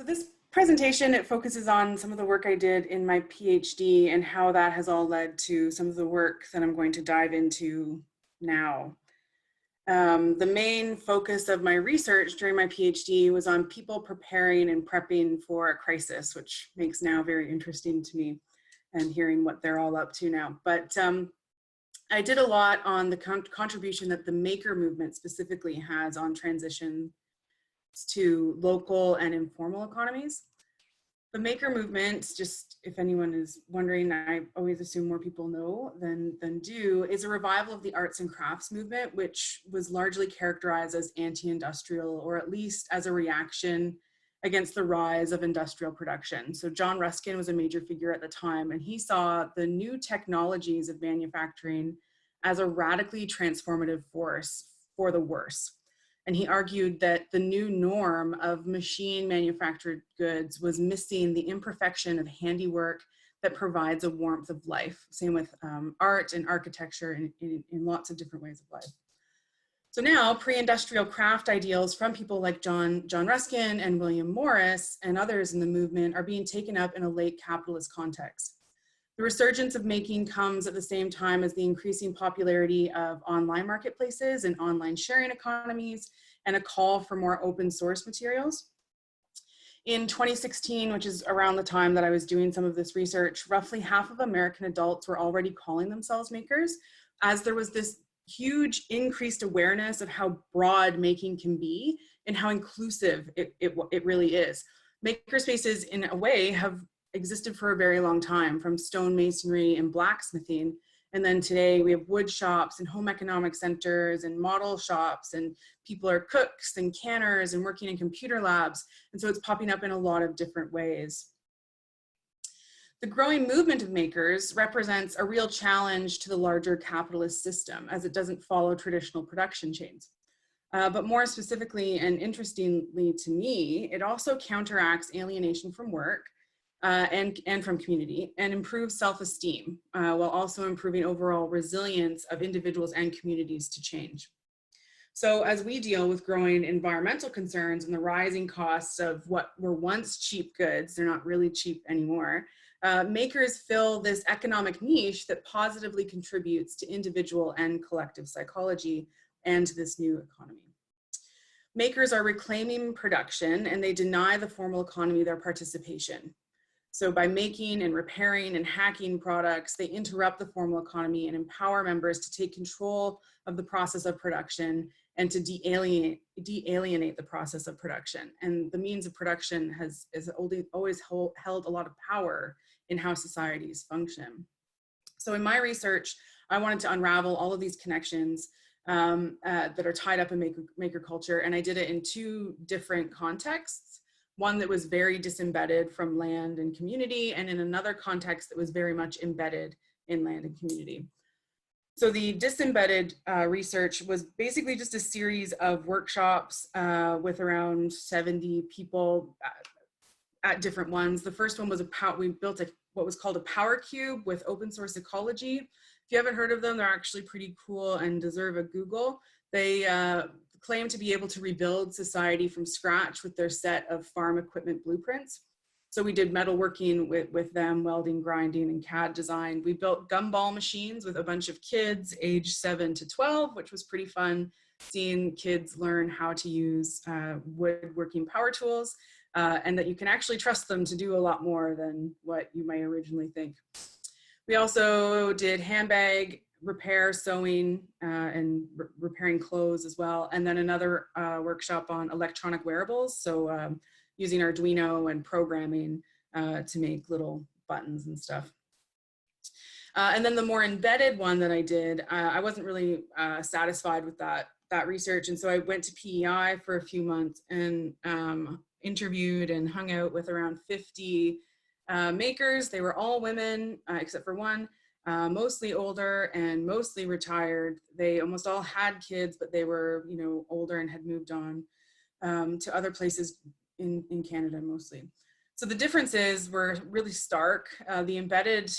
So this presentation, it focuses on some of the work I did in my PhD and how that has all led to some of the work that I'm going to dive into now. The main focus of my research during my PhD was on people preparing and prepping for a crisis, which makes now very interesting to me and hearing what they're all up to now. But I did a lot on the contribution that the maker movement specifically has on transition to local and informal economies. The maker movement, just if anyone is wondering, I always assume more people know than do, is a revival of the arts and crafts movement, which was largely characterized as anti-industrial, or at least as a reaction against the rise of industrial production. So John Ruskin was a major figure at the time, and he saw the new technologies of manufacturing as a radically transformative force for the worse. And he argued that the new norm of machine manufactured goods was missing the imperfection of handiwork that provides a warmth of life. Same with art and architecture in lots of different ways of life. So now pre-industrial craft ideals from people like John Ruskin and William Morris and others in the movement are being taken up in a late capitalist context. The resurgence of making comes at the same time as the increasing popularity of online marketplaces and online sharing economies and a call for more open source materials. In 2016, which is around the time that I was doing some of this research, roughly half of American adults were already calling themselves makers, as there was this huge increased awareness of how broad making can be and how inclusive it really is. Makerspaces, in a way, have existed for a very long time, from stonemasonry and blacksmithing. And then today we have wood shops and home economic centers and model shops, and people are cooks and canners and working in computer labs. And so it's popping up in a lot of different ways. The growing movement of makers represents a real challenge to the larger capitalist system, as it doesn't follow traditional production chains. But more specifically and interestingly to me, it also counteracts alienation from work, and from community, and improves self-esteem, while also improving overall resilience of individuals and communities to change. So as we deal with growing environmental concerns and the rising costs of what were once cheap goods, they're not really cheap anymore, makers fill this economic niche that positively contributes to individual and collective psychology and to this new economy. Makers are reclaiming production, and they deny the formal economy their participation. So by making and repairing and hacking products, they interrupt the formal economy and empower members to take control of the process of production and to de-alienate the process of production. And the means of production has always held a lot of power in how societies function. So in my research, I wanted to unravel all of these connections that are tied up in maker culture, and I did it in two different contexts. One that was very disembedded from land and community, and in another context that was very much embedded in land and community. So the disembedded research was basically just a series of workshops with around 70 people at different ones. The first one was we built what was called a power cube with open source ecology. If you haven't heard of them, they're actually pretty cool and deserve a Google. They claim to be able to rebuild society from scratch with their set of farm equipment blueprints. So we did metalworking with them, welding, grinding, and CAD design. We built gumball machines with a bunch of kids aged 7 to 12, which was pretty fun, seeing kids learn how to use woodworking power tools, and that you can actually trust them to do a lot more than what you might originally think. We also did handbag repair, sewing, and repairing clothes as well. And then another workshop on electronic wearables. So using Arduino and programming to make little buttons and stuff. And then the more embedded one that I did, I wasn't really satisfied with that research. And so I went to PEI for a few months and interviewed and hung out with around 50 makers. They were all women, except for one. Mostly older and mostly retired. They almost all had kids, but they were, older and had moved on to other places in Canada mostly. So the differences were really stark. The embedded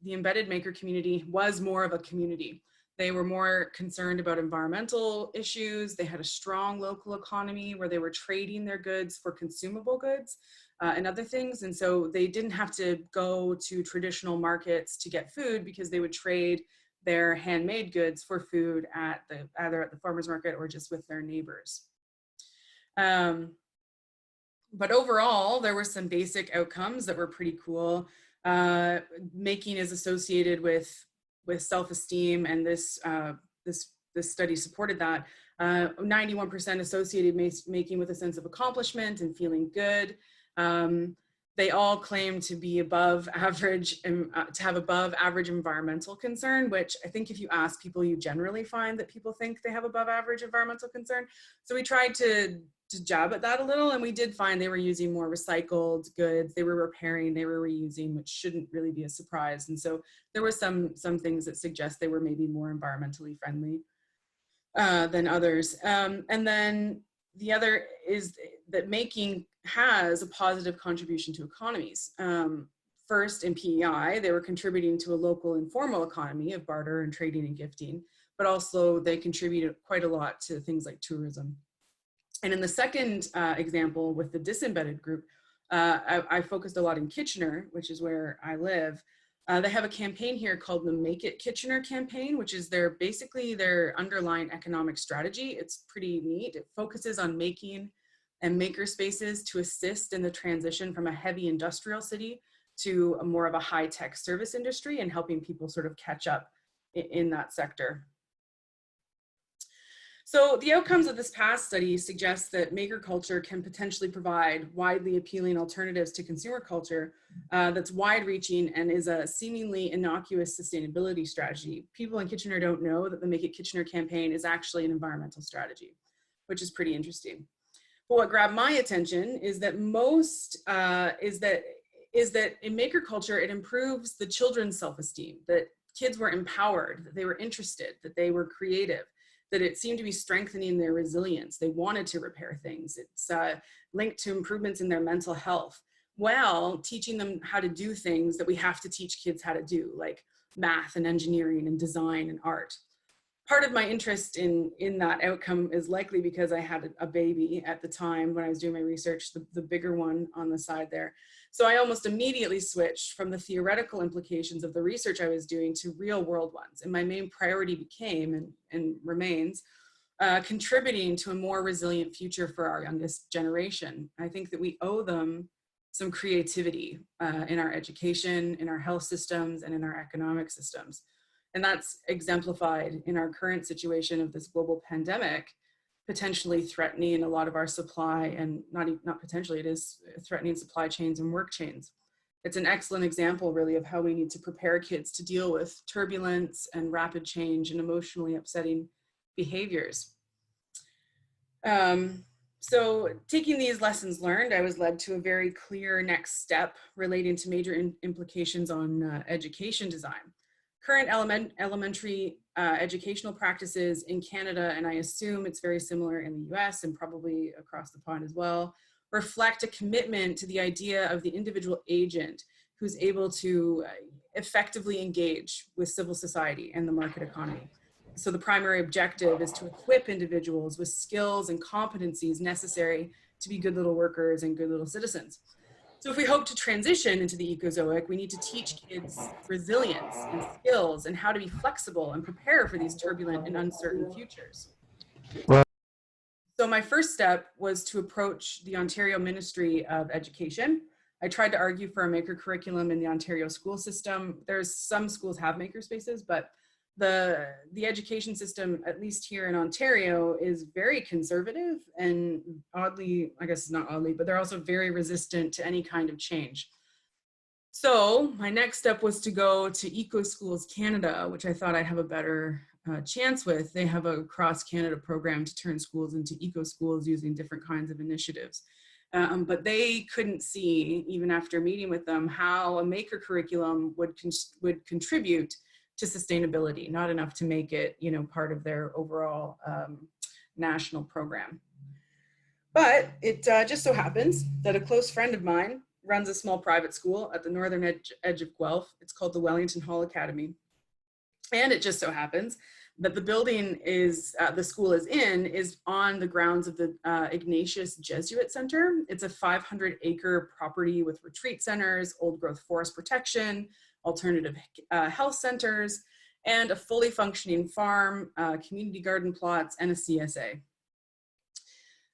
maker community was more of a community. They were more concerned about environmental issues. They had a strong local economy where they were trading their goods for consumable goods and other things. And so they didn't have to go to traditional markets to get food because they would trade their handmade goods for food at either at the farmer's market or just with their neighbors. But overall, there were some basic outcomes that were pretty cool. Making is associated with self-esteem, and this study supported that. 91% associated making with a sense of accomplishment and feeling good. They all claim to be above average, to have above average environmental concern, which I think if you ask people, you generally find that people think they have above average environmental concern. So we tried to jab at that a little, and we did find they were using more recycled goods, they were repairing, they were reusing, which shouldn't really be a surprise. And so there were some things that suggest they were maybe more environmentally friendly than others. And then the other is that making has a positive contribution to economies. First, in PEI, they were contributing to a local informal economy of barter and trading and gifting, but also they contributed quite a lot to things like tourism. And in the second example with the disembedded group, I focused a lot in Kitchener, which is where I live. They have a campaign here called the Make It Kitchener campaign, which is basically their underlying economic strategy. It's pretty neat. It focuses on making and maker spaces to assist in the transition from a heavy industrial city to more of a high-tech service industry and helping people sort of catch up in that sector. So the outcomes of this past study suggest that maker culture can potentially provide widely appealing alternatives to consumer culture that's wide-reaching and is a seemingly innocuous sustainability strategy. People in Kitchener don't know that the Make It Kitchener campaign is actually an environmental strategy, which is pretty interesting. But what grabbed my attention is that is that in maker culture, it improves the children's self-esteem, that kids were empowered, that they were interested, that they were creative, that it seemed to be strengthening their resilience. They wanted to repair things. It's linked to improvements in their mental health, while teaching them how to do things that we have to teach kids how to do, like math and engineering and design and art. Part of my interest in that outcome is likely because I had a baby at the time when I was doing my research, the bigger one on the side there. So I almost immediately switched from the theoretical implications of the research I was doing to real world ones. And my main priority became and remains contributing to a more resilient future for our youngest generation. I think that we owe them some creativity in our education, in our health systems, and in our economic systems. And that's exemplified in our current situation of this global pandemic, potentially threatening a lot of our supply, and not potentially, it is threatening supply chains and work chains. It's an excellent example really of how we need to prepare kids to deal with turbulence and rapid change and emotionally upsetting behaviors. So taking these lessons learned, I was led to a very clear next step relating to major implications on education design. Current elementary educational practices in Canada, and I assume it's very similar in the US and probably across the pond as well, reflect a commitment to the idea of the individual agent who's able to effectively engage with civil society and the market economy. So the primary objective is to equip individuals with skills and competencies necessary to be good little workers and good little citizens. So if we hope to transition into the ecozoic, we need to teach kids resilience and skills and how to be flexible and prepare for these turbulent and uncertain futures. So my first step was to approach the Ontario Ministry of Education. I tried to argue for a maker curriculum in the Ontario school system. There's some schools have maker spaces, but the education system, at least here in Ontario, is very conservative and oddly, I guess it's not oddly, but they're also very resistant to any kind of change. So my next step was to go to Eco Schools Canada, which I thought I'd have a better chance with. They have a cross-Canada program to turn schools into eco schools using different kinds of initiatives. But they couldn't see, even after meeting with them, how a maker curriculum would contribute to sustainability, not enough to make it, part of their overall national program. But it just so happens that a close friend of mine runs a small private school at the northern edge of Guelph. It's called the Wellington Hall Academy. And it just so happens that the building is, the school is in, is on the grounds of the Ignatius Jesuit Center. It's a 500-acre property with retreat centers, old growth forest protection, alternative health centers, and a fully functioning farm, community garden plots, and a CSA.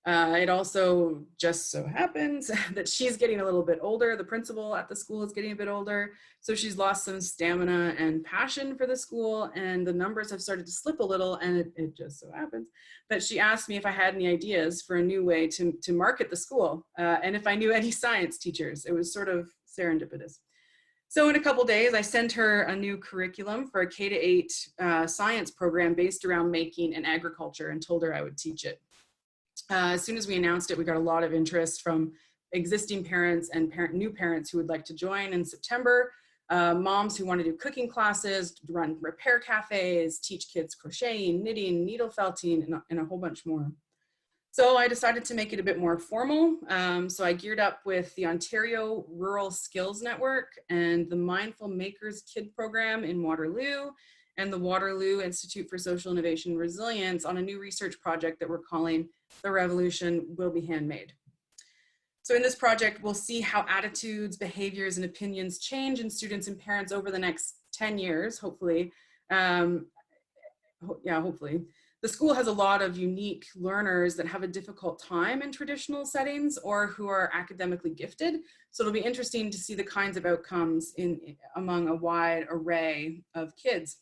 It also just so happens that she's getting a little bit older. The principal at the school is getting a bit older. So she's lost some stamina and passion for the school, and the numbers have started to slip a little. And it just so happens that she asked me if I had any ideas for a new way to market the school, and if I knew any science teachers. It was sort of serendipitous. So in a couple days, I sent her a new curriculum for a K-8 science program based around making and agriculture, and told her I would teach it. As soon as we announced it, we got a lot of interest from existing parents and new parents who would like to join in September. Moms who want to do cooking classes, run repair cafes, teach kids crocheting, knitting, needle felting, and a whole bunch more. So I decided to make it a bit more formal. So I geared up with the Ontario Rural Skills Network and the Mindful Makers Kid Program in Waterloo, and the Waterloo Institute for Social Innovation and Resilience on a new research project that we're calling The Revolution Will Be Handmade. So in this project, we'll see how attitudes, behaviors, and opinions change in students and parents over the next 10 years, hopefully. Hopefully. The school has a lot of unique learners that have a difficult time in traditional settings or who are academically gifted. So it'll be interesting to see the kinds of outcomes among a wide array of kids.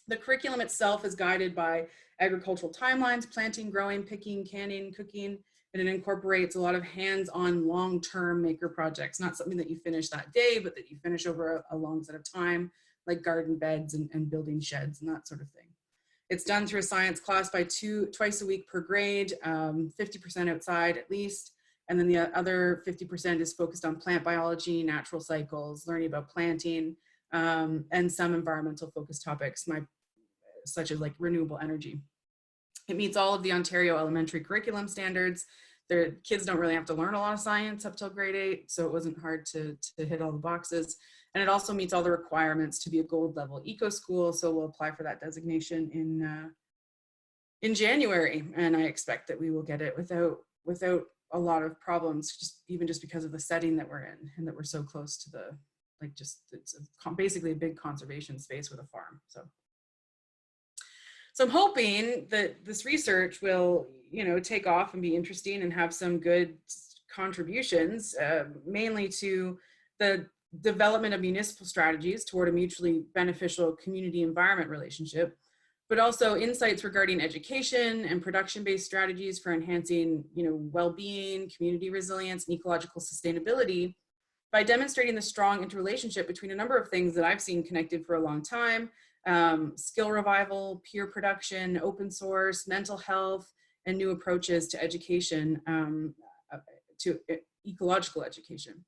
The curriculum itself is guided by agricultural timelines, planting, growing, picking, canning, cooking, and it incorporates a lot of hands-on long-term maker projects, not something that you finish that day, but that you finish over a long set of time, like garden beds and building sheds and that sort of thing. It's done through a science class by twice a week per grade, 50% outside at least, and then the other 50% is focused on plant biology, natural cycles, learning about planting, and some environmental focused topics, such as like renewable energy. It meets all of the Ontario elementary curriculum standards. Their kids don't really have to learn a lot of science up till grade 8, so it wasn't hard to hit all the boxes. And it also meets all the requirements to be a gold level eco school, so we'll apply for that designation in January, and I expect that we will get it without a lot of problems, even just because of the setting that we're in and that we're so close to the, it's basically a big conservation space with a farm. So I'm hoping that this research will, take off and be interesting and have some good contributions, mainly to the development of municipal strategies toward a mutually beneficial community environment relationship, but also insights regarding education and production-based strategies for enhancing, well-being, community resilience, and ecological sustainability by demonstrating the strong interrelationship between a number of things that I've seen connected for a long time: skill revival, peer production, open source, mental health, and new approaches to education, to ecological education.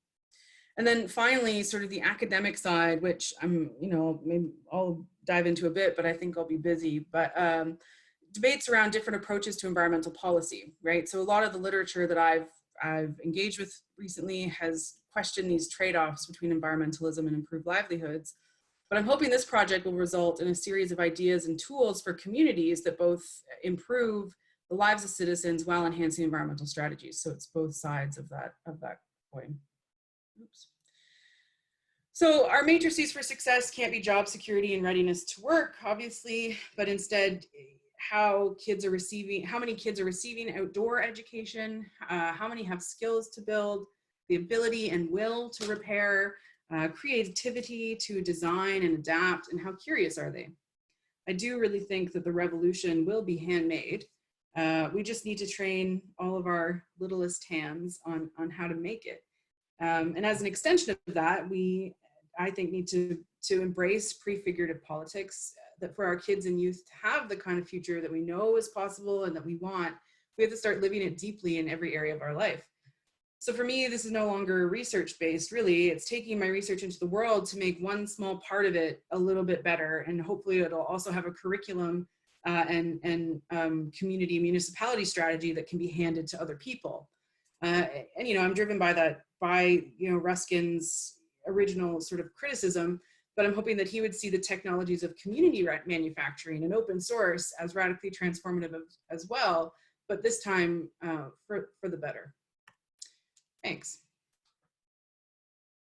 And then finally, sort of the academic side, which maybe I'll dive into a bit, but I think I'll be busy, but debates around different approaches to environmental policy, right? So a lot of the literature that I've engaged with recently has questioned these trade-offs between environmentalism and improved livelihoods. But I'm hoping this project will result in a series of ideas and tools for communities that both improve the lives of citizens while enhancing environmental strategies. So it's both sides of that coin. Oops. So our matrices for success can't be job security and readiness to work, obviously, but instead how many kids are receiving outdoor education, how many have skills to build, the ability and will to repair, creativity to design and adapt, and how curious are they? I do really think that the revolution will be handmade. We just need to train all of our littlest hands on how to make it. And as an extension of that, I think, need to embrace prefigurative politics, that for our kids and youth to have the kind of future that we know is possible and that we want, we have to start living it deeply in every area of our life. So for me, this is no longer research-based, really. It's taking my research into the world to make one small part of it a little bit better. And hopefully it'll also have a curriculum and community municipality strategy that can be handed to other people. And I'm driven by Ruskin's original sort of criticism, but I'm hoping that he would see the technologies of community manufacturing and open source as radically transformative as well, but this time for the better. Thanks.